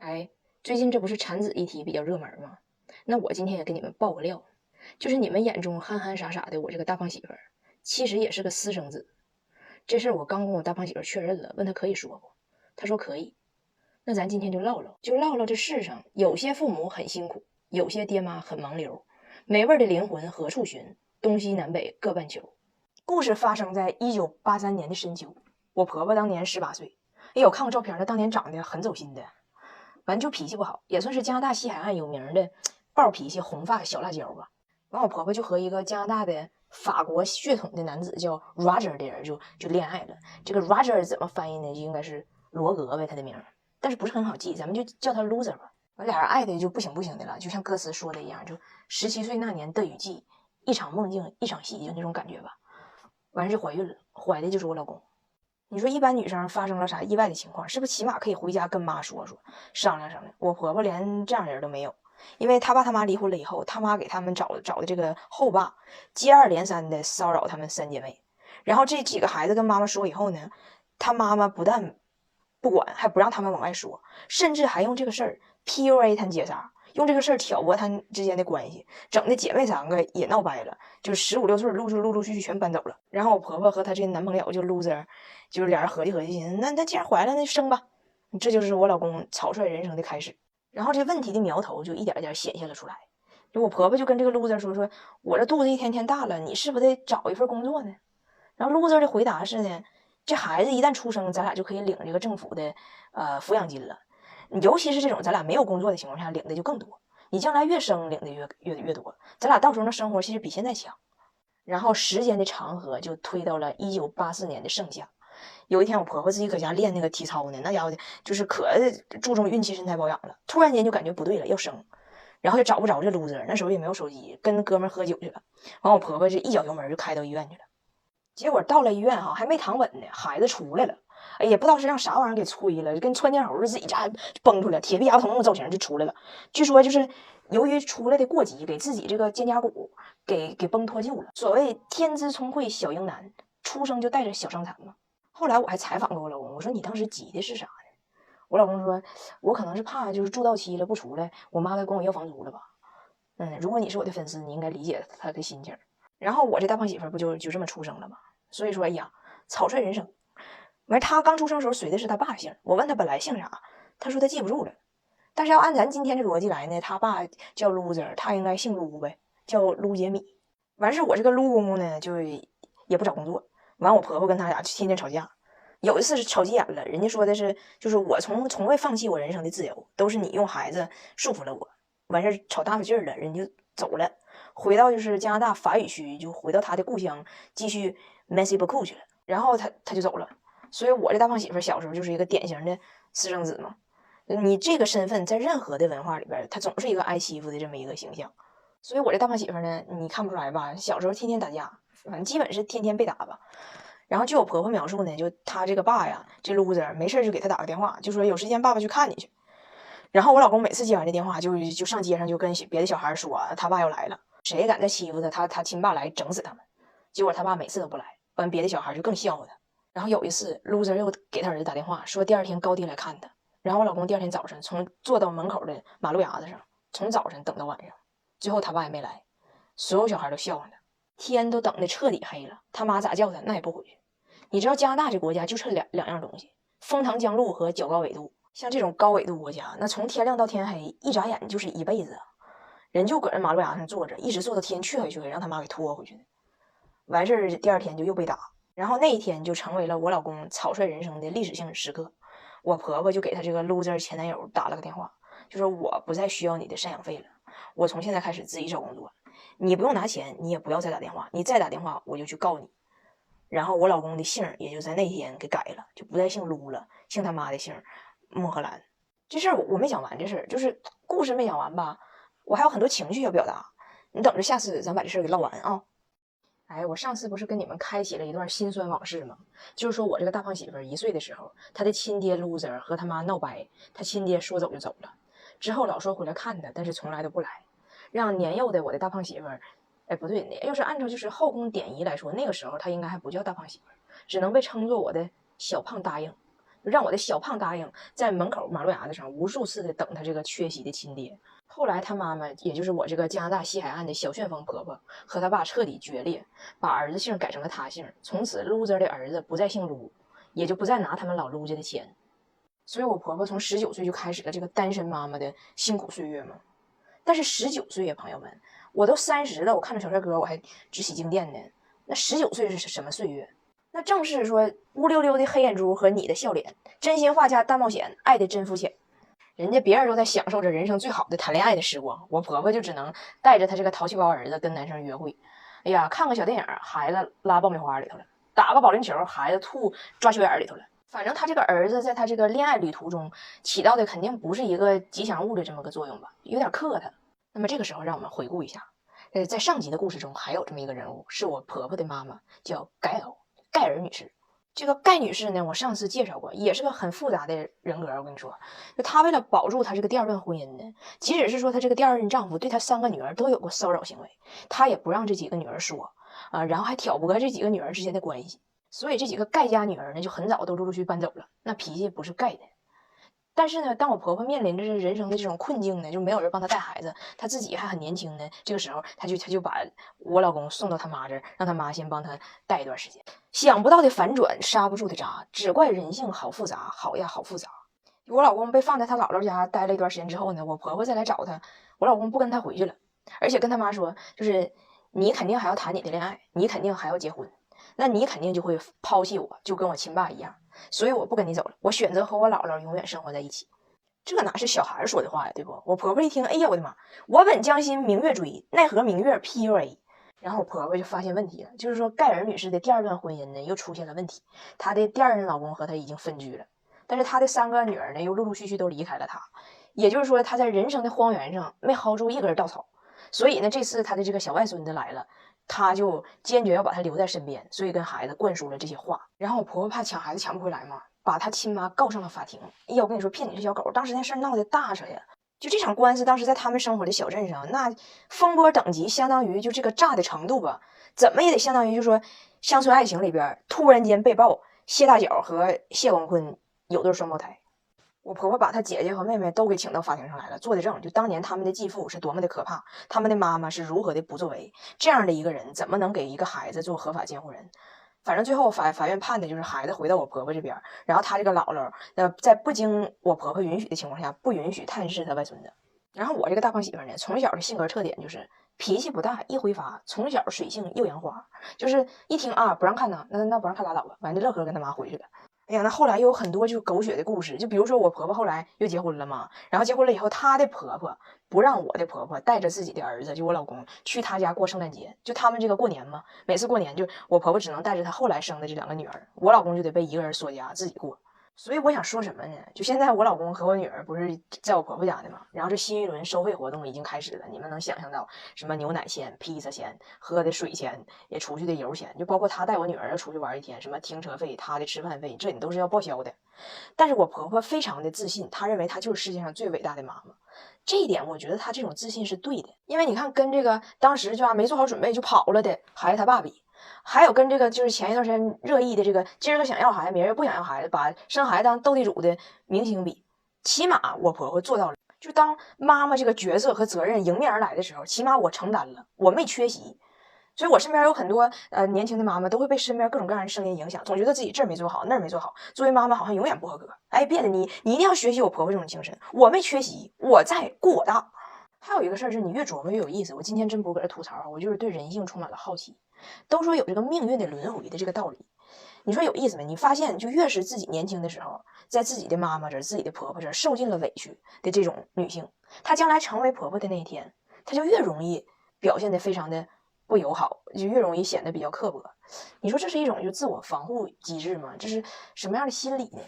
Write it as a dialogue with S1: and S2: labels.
S1: 哎，最近这不是产子议题比较热门吗？那我今天也给你们爆个料，就是你们眼中憨憨傻傻的我这个大胖媳妇儿，其实也是个私生子。这事儿我刚跟我大胖媳妇儿确认了，问她可以说不？她说可以。那咱今天就唠唠，就唠唠这世上有些父母很辛苦，有些爹妈很盲流，没味儿的灵魂何处寻？东西南北各半球。故事发生在1983年的深秋，我婆婆当年18岁。哎呦，看过照片，她当年长得很走心的。完就脾气不好，也算是加拿大西海岸有名的暴脾气红发小辣椒吧。完我婆婆就和一个加拿大的法国血统的男子叫 Roger 的人就恋爱了。这个 Roger 怎么翻译呢？就应该是罗格呗，他的名，但是不是很好记，咱们就叫他 Loser 吧。完俩人爱的就不行不行的了，就像歌词说的一样，就17岁那年的雨季，一场梦境一场戏，就那种感觉吧。完事就怀孕了，怀的就是我老公。你说一般女生发生了啥意外的情况，是不是起码可以回家跟妈说说，商量商量？我婆婆连这样人都没有，因为她爸他妈离婚了以后，他妈给他们找的这个后爸，接二连三的骚扰他们3姐妹。然后这几个孩子跟妈妈说以后呢，他妈妈不但不管，还不让他们往外说，甚至还用这个事儿 PUA 他们姐仨，用这个事儿挑拨他们之间的关系，整的姐妹3个也闹掰了，就是15、16岁陆续全搬走了。然后我婆婆和她这男朋友就 loser， 就是俩人合计合计，寻思那既然怀了，那就生吧。这就是我老公草率人生的开始。然后这问题的苗头就一点点显现了出来。就我婆婆就跟这个 loser 说，我这肚子一天天大了，你是不是得找一份工作呢？然后 loser 的回答是呢，这孩子一旦出生，咱俩就可以领这个政府的抚养金了。尤其是这种咱俩没有工作的情况下，领的就更多。你将来越生，领的越多，咱俩到时候的生活其实比现在强。然后时间的长河就推到了1984年的盛夏。有一天，我婆婆自己搁家练那个体操呢，那家伙的就是可注重孕期身材保养了。突然间就感觉不对了，要生，然后就找不着这 loser， 那时候也没有手机，跟哥们喝酒去了。完，我婆婆这一脚油门就开到医院去了。结果到了医院还没躺稳呢，孩子出来了。哎呀，不知道是让啥玩意儿给催了，跟窜天猴自己家崩出来，铁臂牙童那种造型就出来了。据说就是由于出来的过急，给自己这个肩胛骨给崩脱臼了。所谓天资聪慧小婴男，出生就带着小伤残嘛。后来我还采访过我老公，我说你当时急的是啥呢？我老公说，我可能是怕就是住到期了不出来，我妈该管我要房租了吧。如果你是我的粉丝，你应该理解他的心情。然后我这大胖媳妇不就这么出生了吗？所以说，哎呀，草率人生。完，他刚出生的时候随的是他爸姓，我问他本来姓啥，他说他记不住了。但是要按咱今天的逻辑来呢，他爸叫 loser， 他应该姓卢呗，叫卢杰米。完事我这个卢公公呢，就也不找工作。完，我婆婆跟他俩天天吵架。有一次是吵急眼了，人家说的是，就是我从未放弃我人生的自由，都是你用孩子束缚了我。完事吵大发劲了，人就走了，回到就是加拿大法语区，就回到他的故乡，继续 Messy b a k u 去了。然后他就走了。所以我这大胖媳妇小时候就是一个典型的私生子嘛。你这个身份在任何的文化里边，他总是一个挨欺负的这么一个形象。所以我这大胖媳妇呢，你看不出来吧？小时候天天打架，反正基本是天天被打吧。然后据我婆婆描述呢，就她这个爸呀，这 loser 没事就给她打个电话，就说有时间爸爸去看你去。然后我老公每次接完这电话，就上街上就跟别的小孩说他爸要来了，谁敢再欺负他，他亲爸来整死他们。结果他爸每次都不来，完别的小孩就更笑话他。然后有一次 loser 又给他儿子打电话，说第二天高低来看他。然后我老公第二天早晨从坐到门口的马路牙子上，从早晨等到晚上，最后他爸也没来，所有小孩都笑话他。天都等得彻底黑了，他妈咋叫他那也不回去。你知道加拿大这国家就差两样东西，枫糖浆露和较高纬度。像这种高纬度国家，那从天亮到天黑，一眨眼就是一辈子。人就搁这马路牙上坐着，一直坐到天黢黑，让他妈给拖回去的。完事儿第二天就又被打，然后那一天就成为了我老公草率人生的历史性时刻。我婆婆就给他这个 loser 前男友打了个电话，就说我不再需要你的赡养费了，我从现在开始自己找工作，你不用拿钱，你也不要再打电话，你再打电话我就去告你。然后我老公的姓也就在那天给改了，就不再姓卢了，姓他妈的姓莫荷兰。这事儿我没讲完，这事儿就是故事没讲完吧，我还有很多情绪要表达，你等着下次咱把这事儿给唠完啊。哎，我上次不是跟你们开启了一段心酸往事吗？就是说我这个大胖媳妇1岁的时候，她的亲爹 loser 和他妈闹掰，她亲爹说走就走了，之后老说回来看她，但是从来都不来，让年幼的我的大胖媳妇，哎，不对，要是按照就是后宫典仪来说，那个时候她应该还不叫大胖媳妇，只能被称作我的小胖答应。让我的小胖答应在门口马路牙子上无数次的等他这个缺席的亲爹。后来他妈妈，也就是我这个加拿大西海岸的小旋风婆婆，和他爸彻底决裂，把儿子姓改成了他姓，从此loser的儿子不再姓卢，也就不再拿他们老卢家的钱。所以我婆婆从19岁就开始了这个单身妈妈的辛苦岁月嘛。但是19岁呀，朋友们，我都30了，我看着小帅哥我还直起静电呢。那19岁是什么岁月？那正是说乌溜溜的黑眼珠和你的笑脸，真心话加大冒险，爱的真肤浅。人家别人都在享受着人生最好的谈恋爱的时光，我婆婆就只能带着她这个淘气包儿子跟男生约会。哎呀，看个小电影，孩子拉爆米花里头了；打个保龄球，孩子吐抓球眼里头了。反正他这个儿子在他这个恋爱旅途中起到的肯定不是一个吉祥物的这么个作用吧，有点克他。那么这个时候让我们回顾一下，在上集的故事中还有这么一个人物，是我婆婆的妈妈，叫盖尔女士。这个盖女士呢，我上次介绍过，也是个很复杂的人格。我跟你说，就她为了保住她这个第二段婚姻呢，即使是说她这个第二任丈夫对她3个女儿都有过骚扰行为，她也不让这几个女儿说啊，然后还挑拨这几个女儿之间的关系。所以这几个盖家女儿呢，就很早都陆陆续搬走了，那脾气不是盖的。但是呢，当我婆婆面临着人生的这种困境呢，就没有人帮她带孩子，她自己还很年轻呢。这个时候，她就把我老公送到她妈这儿，让她妈先帮她带一段时间。想不到的反转，刹不住的闸，只怪人性好复杂，好呀，好复杂。我老公被放在他姥姥家待了一段时间之后呢，我婆婆再来找他，我老公不跟他回去了，而且跟他妈说，就是你肯定还要谈你的恋爱，你肯定还要结婚。那你肯定就会抛弃我，就跟我亲爸一样，所以我不跟你走了，我选择和我姥姥永远生活在一起。这哪是小孩说的话呀，对不？我婆婆一听，哎呀，我的妈！我本将心明月追，奈何明月 PUA。然后我婆婆就发现问题了，就是说盖尔女士的第二段婚姻呢又出现了问题，她的第二任老公和她已经分居了，但是她的3个女儿呢又陆陆续续都离开了她，也就是说她在人生的荒原上没薅住一根稻草。所以呢，这次她的这个小外孙子来了，他就坚决要把他留在身边，所以跟孩子灌输了这些话。然后我婆婆怕抢孩子抢不回来嘛，把他亲妈告上了法庭。哎呀，我跟你说，骗你这小狗，当时那事儿闹得大扯呀！就这场官司，当时在他们生活的小镇上，那风波等级相当于就这个炸的程度吧，怎么也得相当于就说乡村爱情里边突然间被曝谢大脚和谢广坤有对双胞胎。我婆婆把她姐姐和妹妹都给请到法庭上来了，做的证，就当年他们的继父是多么的可怕，他们的妈妈是如何的不作为，这样的一个人怎么能给一个孩子做合法监护人？反正最后法院判的就是孩子回到我婆婆这边，然后他这个姥姥在不经我婆婆允许的情况下，不允许探视他外孙子。然后我这个大胖媳妇呢，从小的性格特点就是脾气不大，易挥发，从小水性又杨花，就是一听啊不让看呢，那不让看拉倒吧，完就乐呵跟他妈回去了。哎呀，那后来又有很多就狗血的故事，就比如说我婆婆后来又结婚了嘛，然后结婚了以后，她的婆婆不让我的婆婆带着自己的儿子，就我老公去她家过圣诞节，就他们这个过年嘛，每次过年就我婆婆只能带着她后来生的这2个女儿，我老公就得被一个人锁家自己过。所以我想说什么呢？就现在我老公和我女儿不是在我婆婆家的嘛，然后这新一轮收费活动已经开始了，你们能想象到什么牛奶钱、披萨钱、喝的水钱、也出去的油钱，就包括他带我女儿要出去玩一天，什么停车费、他的吃饭费，这你都是要报销的。但是我婆婆非常的自信，她认为她就是世界上最伟大的妈妈。这一点我觉得她这种自信是对的，因为你看跟这个当时就没做好准备就跑了的孩子他爸比，还有跟这个就是前一段时间热议的这个今儿个想要孩子，明儿个不想要孩子，把生孩子当斗地主的明星比，起码我婆婆做到了。就当妈妈这个角色和责任迎面而来的时候，起码我承担了，我没缺席。所以我身边有很多年轻的妈妈都会被身边各种各样的声音影响，总觉得自己这儿没做好那儿没做好，作为妈妈好像永远不合格。哎，别的你一定要学习我婆婆这种精神，我没缺席，我在顾我大。还有一个事儿是你越琢磨越有意思，我今天真不搁这吐槽，我就是对人性充满了好奇。都说有这个命运的轮回的这个道理，你说有意思没？你发现就越是自己年轻的时候，在自己的妈妈这儿、自己的婆婆这儿受尽了委屈的这种女性，她将来成为婆婆的那一天，她就越容易表现得非常的不友好，就越容易显得比较刻薄。你说这是一种就自我防护机制吗？这是什么样的心理呢？